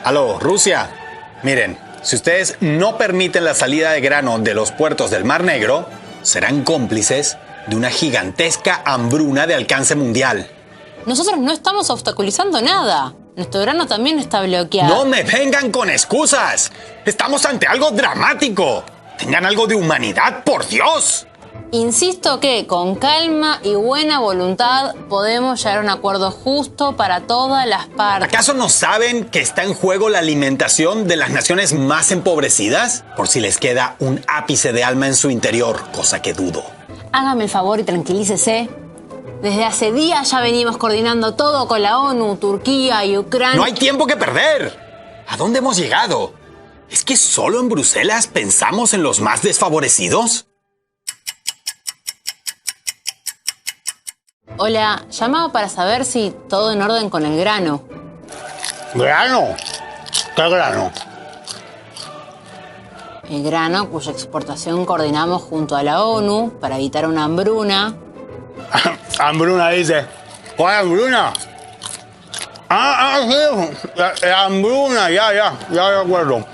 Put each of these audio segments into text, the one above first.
Aló, Rusia. Miren, si ustedes no permiten la salida de grano de los puertos del Mar Negro, serán cómplices de una gigantesca hambruna de alcance mundial. Nosotros no estamos obstaculizando nada. Nuestro grano también está bloqueado. ¡No me vengan con excusas! ¡Estamos ante algo dramático! ¡Tengan algo de humanidad, por Dios! Insisto que con calma y buena voluntad podemos llegar a un acuerdo justo para todas las partes. ¿Acaso no saben que está en juego la alimentación de las naciones más empobrecidas? Por si les queda un ápice de alma en su interior, cosa que dudo. Hágame el favor y tranquilícese. Desde hace días ya venimos coordinando todo con la ONU, Turquía y Ucrania. ¡No hay tiempo que perder! ¿A dónde hemos llegado? ¿Es que solo en Bruselas pensamos en los más desfavorecidos? Hola, llamaba para saber si todo en orden con el grano. ¿Grano? ¿Qué grano? El grano cuya exportación coordinamos junto a la ONU para evitar una hambruna. Hambruna dice. ¿Cuál hambruna? Sí. Hambruna, ya de acuerdo.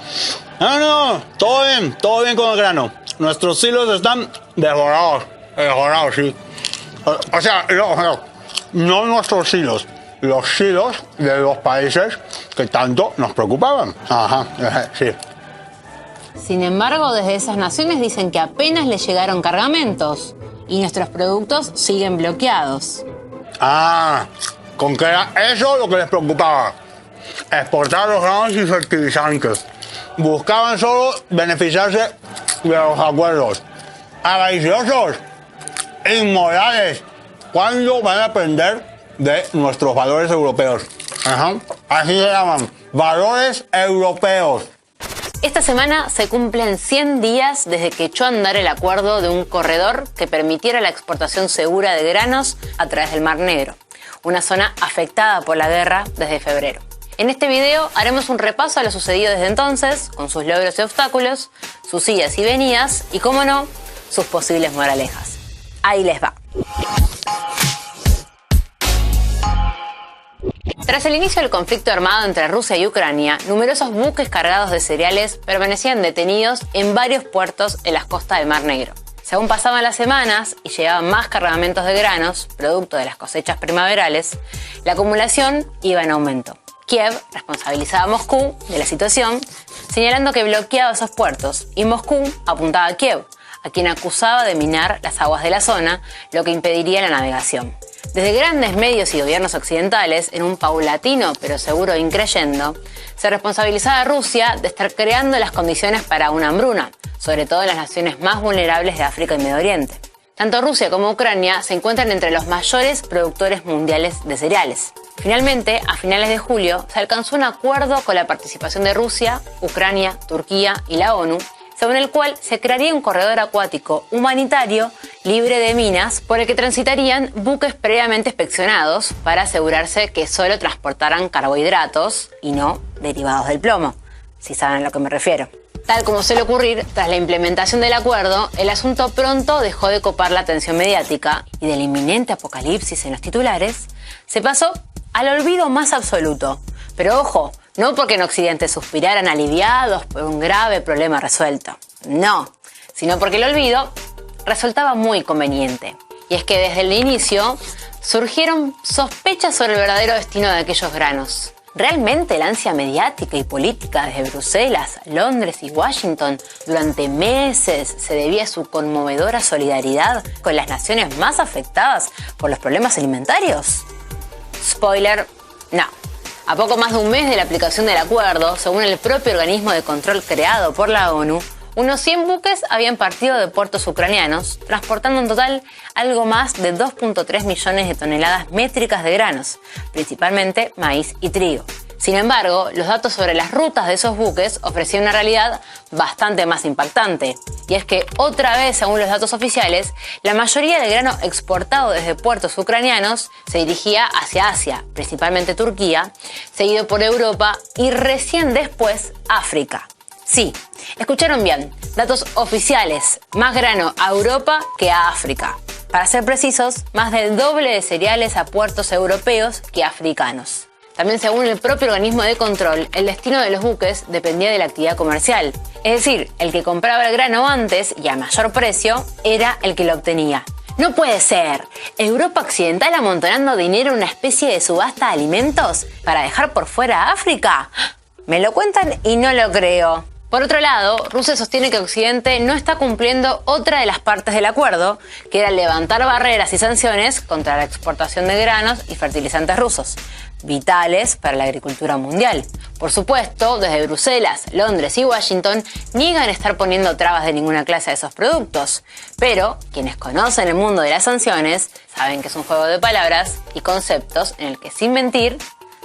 No, todo bien con el grano. Nuestros silos están devorados, sí. O sea, no nuestros silos, los silos de los países que tanto nos preocupaban. Ajá, sí. Sin embargo, desde esas naciones dicen que apenas les llegaron cargamentos y nuestros productos siguen bloqueados. ¿Con qué era eso lo que les preocupaba? Exportar los granos y fertilizantes. Buscaban solo beneficiarse de los acuerdos. Avariciosos, inmorales. ¿Cuándo van a aprender de nuestros valores europeos? Así se llaman, valores europeos. Esta semana se cumplen 100 días desde que echó a andar el acuerdo de un corredor que permitiera la exportación segura de granos a través del Mar Negro, una zona afectada por la guerra desde febrero. En este video haremos un repaso a lo sucedido desde entonces, con sus logros y obstáculos, sus idas y venidas y, cómo no, sus posibles moralejas. Ahí les va. Tras el inicio del conflicto armado entre Rusia y Ucrania, numerosos buques cargados de cereales permanecían detenidos en varios puertos en las costas del Mar Negro. Según pasaban las semanas y llegaban más cargamentos de granos, producto de las cosechas primaverales, la acumulación iba en aumento. Kiev responsabilizaba a Moscú de la situación, señalando que bloqueaba esos puertos, y Moscú apuntaba a Kiev, a quien acusaba de minar las aguas de la zona, lo que impediría la navegación. Desde grandes medios y gobiernos occidentales, en un paulatino pero seguro increyendo, se responsabilizaba a Rusia de estar creando las condiciones para una hambruna, sobre todo en las naciones más vulnerables de África y Medio Oriente. Tanto Rusia como Ucrania se encuentran entre los mayores productores mundiales de cereales. Finalmente, a finales de julio, se alcanzó un acuerdo con la participación de Rusia, Ucrania, Turquía y la ONU, según el cual se crearía un corredor acuático humanitario libre de minas por el que transitarían buques previamente inspeccionados para asegurarse que solo transportaran carbohidratos y no derivados del plomo, si saben a lo que me refiero. Tal como suele ocurrir, tras la implementación del acuerdo, el asunto pronto dejó de copar la atención mediática y del inminente apocalipsis en los titulares se pasó al olvido más absoluto. Pero ojo, no porque en Occidente suspiraran aliviados por un grave problema resuelto. No, sino porque el olvido resultaba muy conveniente. Y es que desde el inicio surgieron sospechas sobre el verdadero destino de aquellos granos. ¿Realmente la ansia mediática y política desde Bruselas, Londres y Washington durante meses se debía a su conmovedora solidaridad con las naciones más afectadas por los problemas alimentarios? Spoiler, no. A poco más de un mes de la aplicación del acuerdo, según el propio organismo de control creado por la ONU, unos 100 buques habían partido de puertos ucranianos, transportando en total algo más de 2.3 millones de toneladas métricas de granos, principalmente maíz y trigo. Sin embargo, los datos sobre las rutas de esos buques ofrecían una realidad bastante más impactante. Y es que, otra vez, según los datos oficiales, la mayoría del grano exportado desde puertos ucranianos se dirigía hacia Asia, principalmente Turquía, seguido por Europa y recién después África. Sí, escucharon bien, datos oficiales, más grano a Europa que a África. Para ser precisos, más del doble de cereales a puertos europeos que africanos. También, según el propio organismo de control, el destino de los buques dependía de la actividad comercial. Es decir, el que compraba el grano antes y a mayor precio era el que lo obtenía. ¡No puede ser! ¿Europa Occidental amontonando dinero en una especie de subasta de alimentos para dejar por fuera a África? Me lo cuentan y no lo creo. Por otro lado, Rusia sostiene que Occidente no está cumpliendo otra de las partes del acuerdo, que era levantar barreras y sanciones contra la exportación de granos y fertilizantes rusos, vitales para la agricultura mundial. Por supuesto, desde Bruselas, Londres y Washington niegan estar poniendo trabas de ninguna clase a esos productos, pero quienes conocen el mundo de las sanciones saben que es un juego de palabras y conceptos en el que, sin mentir,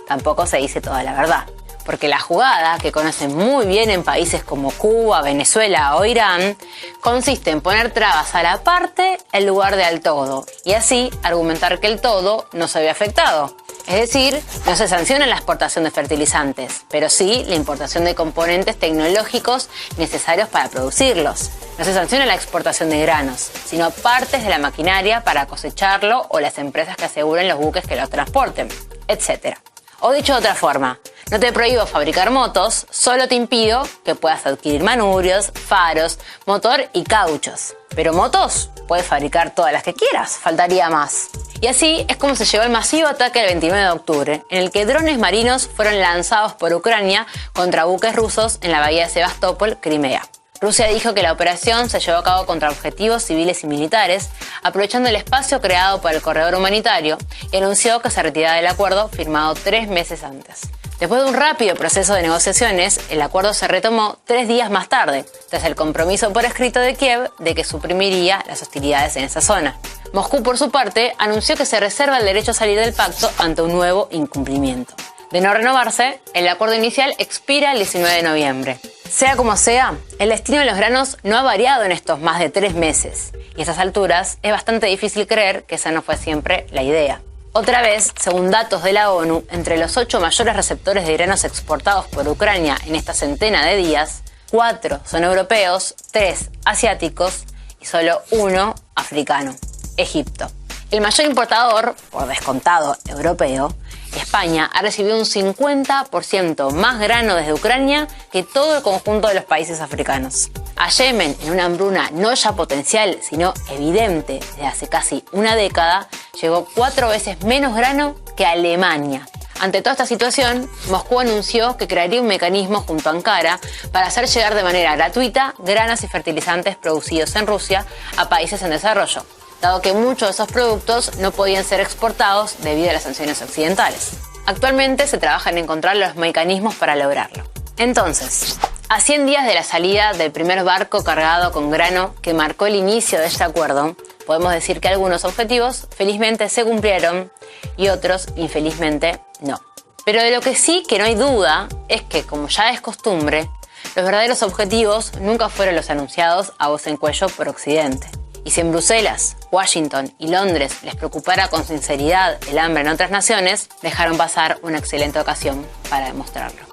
tampoco se dice toda la verdad. Porque la jugada, que conocen muy bien en países como Cuba, Venezuela o Irán, consiste en poner trabas a la parte en lugar de al todo, y así argumentar que el todo no se ve afectado. Es decir, no se sanciona la exportación de fertilizantes, pero sí la importación de componentes tecnológicos necesarios para producirlos. No se sanciona la exportación de granos, sino partes de la maquinaria para cosecharlo o las empresas que aseguren los buques que lo transporten, etc. O dicho de otra forma, no te prohíbo fabricar motos, solo te impido que puedas adquirir manurios, faros, motor y cauchos. Pero motos puedes fabricar todas las que quieras, faltaría más. Y así es como se llegó el masivo ataque del 29 de octubre, en el que drones marinos fueron lanzados por Ucrania contra buques rusos en la bahía de Sebastopol, Crimea. Rusia dijo que la operación se llevó a cabo contra objetivos civiles y militares, aprovechando el espacio creado por el corredor humanitario, y anunció que se retiraba del acuerdo firmado 3 meses antes. Después de un rápido proceso de negociaciones, el acuerdo se retomó 3 días más tarde, tras el compromiso por escrito de Kiev de que suprimiría las hostilidades en esa zona. Moscú, por su parte, anunció que se reserva el derecho a salir del pacto ante un nuevo incumplimiento. De no renovarse, el acuerdo inicial expira el 19 de noviembre. Sea como sea, el destino de los granos no ha variado en estos más de 3 meses, y a estas alturas es bastante difícil creer que esa no fue siempre la idea. Otra vez, según datos de la ONU, entre los 8 mayores receptores de granos exportados por Ucrania en esta centena de días, 4 son europeos, 3 asiáticos y solo 1 africano, Egipto. El mayor importador, por descontado europeo, España, ha recibido un 50% más grano desde Ucrania que todo el conjunto de los países africanos. A Yemen, en una hambruna no ya potencial, sino evidente desde hace casi una década, llegó 4 veces menos grano que Alemania. Ante toda esta situación, Moscú anunció que crearía un mecanismo junto a Ankara para hacer llegar de manera gratuita granos y fertilizantes producidos en Rusia a países en desarrollo, dado que muchos de esos productos no podían ser exportados debido a las sanciones occidentales. Actualmente se trabaja en encontrar los mecanismos para lograrlo. Entonces, a 100 días de la salida del primer barco cargado con grano que marcó el inicio de este acuerdo, podemos decir que algunos objetivos felizmente se cumplieron y otros infelizmente no. Pero de lo que sí que no hay duda es que, como ya es costumbre, los verdaderos objetivos nunca fueron los anunciados a voz en cuello por Occidente. Y si en Bruselas, Washington y Londres les preocupara con sinceridad el hambre en otras naciones, dejaron pasar una excelente ocasión para demostrarlo.